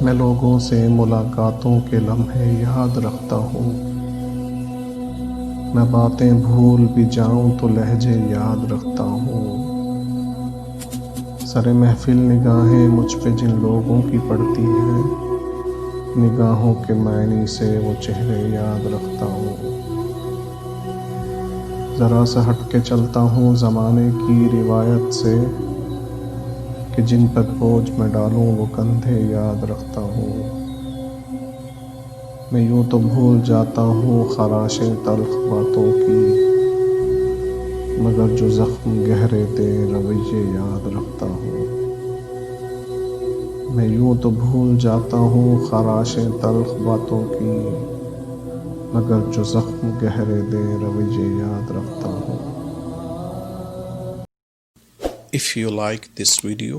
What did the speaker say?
میں لوگوں سے ملاقاتوں کے لمحے یاد رکھتا ہوں، میں باتیں بھول بھی جاؤں تو لہجے یاد رکھتا ہوں۔ سر محفل نگاہیں مجھ پہ جن لوگوں کی پڑتی ہیں، نگاہوں کے معنی سے وہ چہرے یاد رکھتا ہوں۔ ذرا سا ہٹ کے چلتا ہوں زمانے کی روایت سے، کہ جن پر بوجھ میں ڈالوں وہ کندھے یاد رکھتا ہوں۔ میں یوں تو بھول جاتا ہوں خراشیں تلخ باتوں کی، مگر جو زخم گہرے دے رویے یاد رکھتا ہوں۔ میں یوں تو بھول جاتا ہوں خراشیں تلخ باتوں کی، مگر جو زخم گہرے دے رویے یاد رکھتا ہوں۔ If you like this video,